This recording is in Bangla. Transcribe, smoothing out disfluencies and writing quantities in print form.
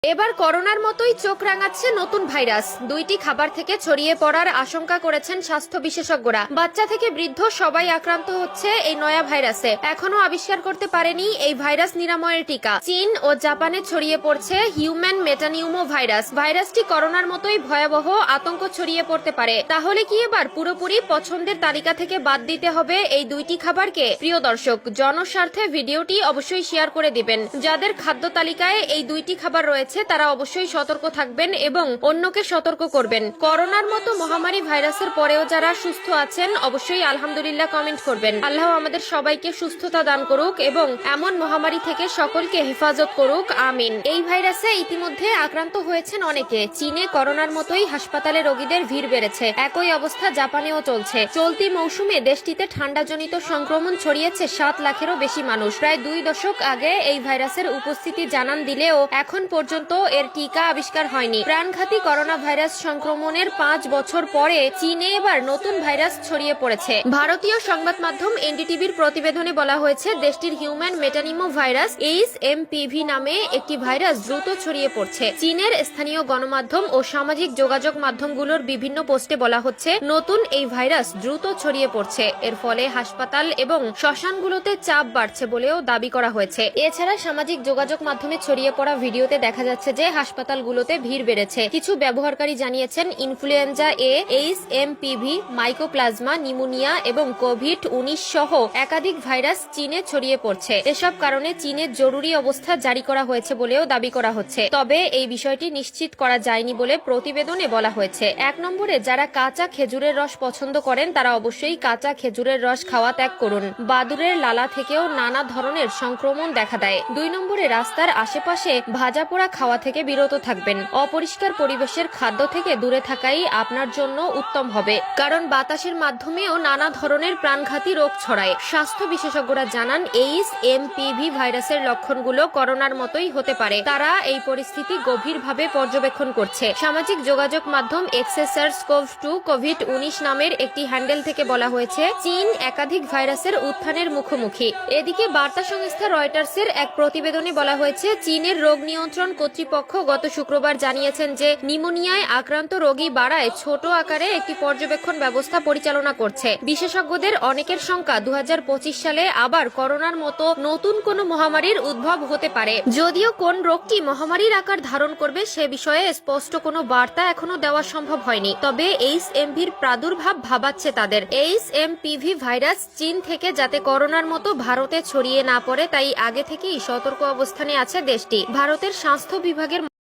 এবার করোনার মতোই চোখ রাঙাচ্ছে নতুন ভাইরাস। দুইটি খাবার থেকে ছড়িয়ে পড়ার আশঙ্কা করেছেন স্বাস্থ্য বিশেষজ্ঞরা। বাচ্চা থেকে বৃদ্ধ সবাই আক্রান্ত হচ্ছে এই নয়া ভাইরাসে। এখনো আবিষ্কার করতে পারেনি এই ভাইরাস নিরাময়ের টিকা। চীন ও জাপানে ছড়িয়ে পড়ছে হিউম্যান মেটানিউমো ভাইরাস। ভাইরাসটি করোনার মতোই ভয়াবহ, আতঙ্ক ছড়িয়ে পড়তে পারে। তাহলে কি এবার পুরোপুরি পছন্দের তালিকা থেকে বাদ দিতে হবে এই দুইটি খাবারকে? প্রিয় দর্শক, জনস্বার্থে ভিডিওটি অবশ্যই শেয়ার করে দিবেন। যাদের খাদ্য তালিকায় এই দুইটি খাবার রয়েছে তারা অবশ্যই সতর্ক থাকবেন এবং অন্যকে সতর্ক করবেন। করোনার মতো মহামারী ভাইরাসের পরেও যারা সুস্থ আছেন অবশ্যই আলহামদুলিল্লাহ কমেন্ট করবেন। আল্লাহ আমাদের সবাইকে সুস্থতা দান করুক এবং এমন মহামারী থেকে সকলকে হেফাজত করুক, আমিন। এই ভাইরাসে ইতিমধ্যে আক্রান্ত হয়েছেন অনেকে। চীনে করোনার মতোই হাসপাতালে রোগীদের ভিড় বেড়েছে। একই অবস্থা জাপানেও চলছে। চলতি মৌসুমে দেশটিতে ঠান্ডাজনিত সংক্রমণ ছড়িয়েছে 7 লাখেরও বেশি মানুষ। প্রায় 2 দশক আগে এই ভাইরাসের উপস্থিতি জানান দিলেও এখন পর্যন্ত এর টিকা আবিষ্কার হয়নি। প্রাণঘাতী করোনা ভাইরাস সংক্রমণের 5 বছর পরে চীনে এবার নতুন ভাইরাস ছড়িয়ে পড়েছে। ভারতীয় সংবাদ মাধ্যম এনডিটিভির প্রতিবেদনে বলা হয়েছে, দেশটির হিউম্যান মেটানিমো ভাইরাস HMPV নামে একটি ভাইরাস দ্রুত ছড়িয়ে পড়ছে। চীনের স্থানীয় গণমাধ্যম ও সামাজিক যোগাযোগ মাধ্যমগুলোর বিভিন্ন পোস্টে বলা হচ্ছে, নতুন এই ভাইরাস দ্রুত ছড়িয়ে পড়ছে। এর ফলে হাসপাতাল এবং শ্মশানগুলোতে চাপ বাড়ছে বলেও দাবি করা হয়েছে। এছাড়া সামাজিক যোগাযোগ মাধ্যমে ছড়িয়ে পড়া ভিডিওতে দেখা যাচ্ছে যে হাসপাতালগুলোতে ভিড় বেড়েছে। কিছু ব্যবহারকারী জানিয়েছেন, ইনফ্লুয়েঞ্জা এ, HMPV, মাইকোপ্লাজমা, নিউমোনিয়া এবং কোভিড-19 সহ একাধিক ভাইরাস চীনে ছড়িয়ে পড়ছে। এসব কারণে চীনে জরুরি অবস্থা জারি করা হয়েছে বলেও দাবি করা হচ্ছে। তবে এই বিষয়টি নিশ্চিত করা যায়নি বলে প্রতিবেদনে বলা হয়েছে। 1 নম্বরে, যারা কাঁচা খেজুরের রস পছন্দ করেন তারা অবশ্যই কাঁচা খেজুরের রস খাওয়া ত্যাগ করুন। বাদুড়ের লালা থেকেও নানা ধরনের সংক্রমণ দেখা দেয়। 2 নম্বরে, রাস্তার আশেপাশে ভাজা পোড়া খাওয়া থেকে বিরত থাকবেন। অপরিষ্কার পরিবেশের খাদ্য থেকে দূরে থাকাই আপনার জন্য উত্তম হবে, কারণ বাতাসের মাধ্যমেও নানা ধরনের প্রাণঘাতী রোগ ছড়ায়। স্বাস্থ্য বিশেষজ্ঞরা জানান, HMPV ভাইরাসের লক্ষণগুলো করোনার মতোই হতে পারে। তারা এই পরিস্থিতি গভীরভাবে পর্যবেক্ষণ করছে। সামাজিক যোগাযোগ মাধ্যম SARS-CoV-2 কোভিড-19 নামের একটি হ্যান্ডেল থেকে বলা হয়েছে, চীন একাধিক ভাইরাসের উত্থানের মুখোমুখি। এদিকে বার্তা সংস্থা রয়টার্সের এক প্রতিবেদনে বলা হয়েছে, চীনের রোগ নিয়ন্ত্রণ কর্তৃপক্ষ গত শুক্রবার জানিয়েছেন যে নিউমোনিয়ায় আক্রান্ত রোগী বাড়ায় ছোট আকারে একটি পর্যবেক্ষণ ব্যবস্থা পরিচালনা করছে। বিশেষজ্ঞদের অনেকের শঙ্কা, 2025 সালে আবার করোনার মতো নতুন কোনো মহামারীর উদ্ভব হতে পারে। যদিও কোন রোগটি মহামারীর আকার ধারণ করবে সে বিষয়ে স্পষ্ট কোনো বার্তা এখনো দেওয়া সম্ভব হয়নি। তবে HMVর প্রাদুর্ভাব ভাবাচ্ছে তাদের। HMPV ভাইরাস চীন থেকে যাতে করোনার মতো ভারতে ছড়িয়ে না পড়ে তাই আগে থেকেই সতর্ক অবস্থানে আছে দেশটি। ভারতের স্বাস্থ্য বিভাগের